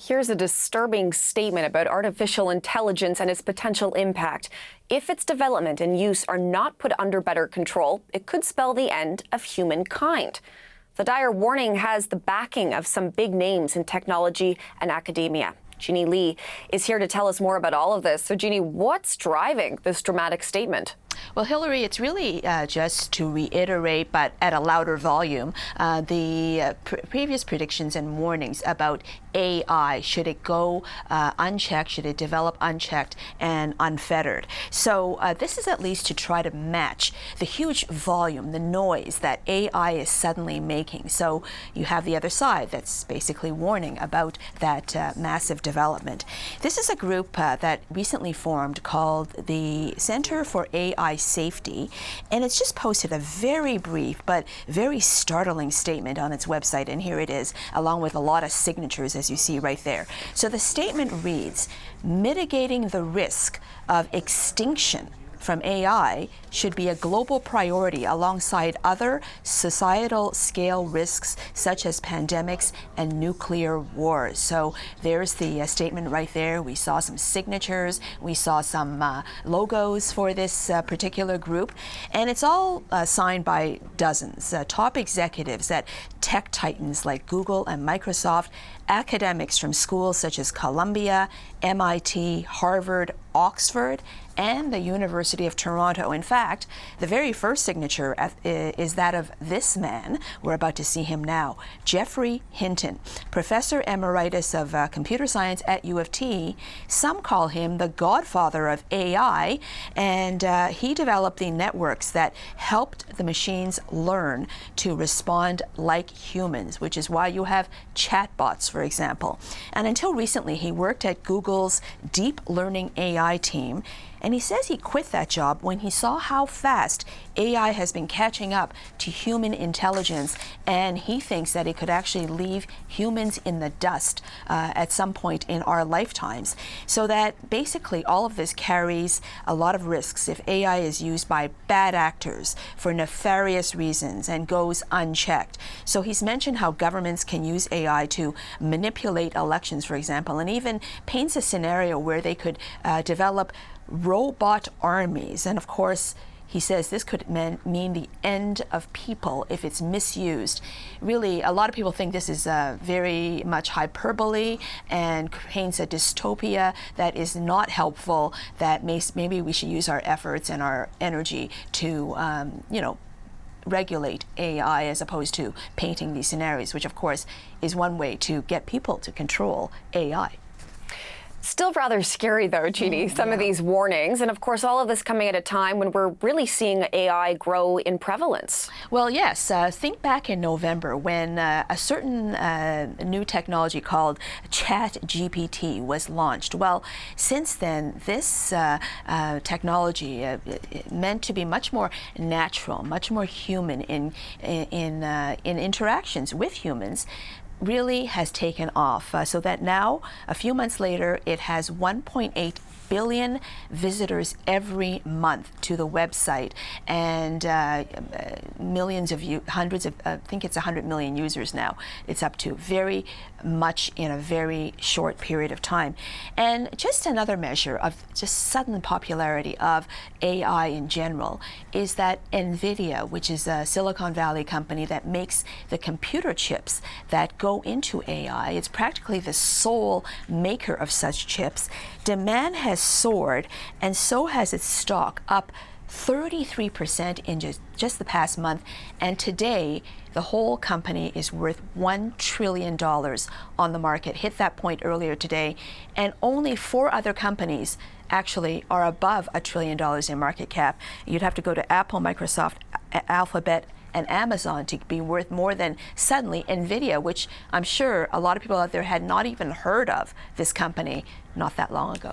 Here's a disturbing statement about artificial intelligence and its potential impact. If its development and use are not put under better control, it could spell the end of humankind. The dire warning has the backing of some big names in technology and academia. Jeannie Lee is here to tell us more about all of this. So, Jeannie, what's driving this dramatic statement? Well, Hillary, it's really just to reiterate, but at a louder volume, the previous predictions and warnings about AI. Should it go unchecked? Should it develop unchecked and unfettered? So this is at least to try to match the huge volume, the noise that AI is suddenly making. So you have the other side that's basically warning about that massive development. This is a group that recently formed called the Center for AI Safety, and it's just posted a very brief but very startling statement on its website, and here it is, along with a lot of signatures, as you see right there. So the statement reads, mitigating the risk of extinction from AI should be a global priority alongside other societal scale risks such as pandemics and nuclear wars. So there's the statement right there. We saw some signatures, we saw some logos for this particular group, and it's all signed by dozens, top executives at tech titans like Google and Microsoft, academics from schools such as Columbia, MIT, Harvard, Oxford, and the University of Toronto. In fact, the very first signature is that of this man. We're about to see him now, Geoffrey Hinton, Professor Emeritus of Computer Science at U of T. Some call him the godfather of AI, and he developed the networks that helped the machines learn to respond like humans, which is why you have chatbots, for example. And until recently, he worked at Google's deep learning AI team. And he says he quit that job when he saw how fast AI has been catching up to human intelligence, and he thinks that it could actually leave humans in the dust at some point in our lifetimes. So that basically all of this carries a lot of risks if AI is used by bad actors for nefarious reasons and goes unchecked. So he's mentioned how governments can use AI to manipulate elections, for example, and even paints a scenario where they could develop robot armies. And of course, he says this could mean the end of people if it's misused. Really, a lot of people think this is very much hyperbole and paints a dystopia that is not helpful, that maybe we should use our efforts and our energy to, regulate AI as opposed to painting these scenarios, which of course is one way to get people to control AI. Still rather scary, though, Jeannie, some of these warnings. And of course, all of this coming at a time when we're really seeing AI grow in prevalence. Well, yes. Think back in November when a certain new technology called ChatGPT was launched. Well, since then, this technology meant to be much more natural, much more human in interactions with humans, really has taken off, so that now, a few months later, it has 1.8 billion visitors every month to the website, and millions of hundreds of, I think it's 100 million users now. It's up to very much in a very short period of time. And just another measure of just sudden popularity of AI in general is that NVIDIA, which is a Silicon Valley company that makes the computer chips that go into AI, it's practically the sole maker of such chips. Demand has soared, and so has its stock, up 33% in just the past month. And today, the whole company is worth $1 trillion on the market. Hit that point earlier today. And only 4 other companies actually are above $1 trillion in market cap. You'd have to go to Apple, Microsoft, Alphabet, and Amazon to be worth more than suddenly NVIDIA, which I'm sure a lot of people out there had not even heard of this company not that long ago.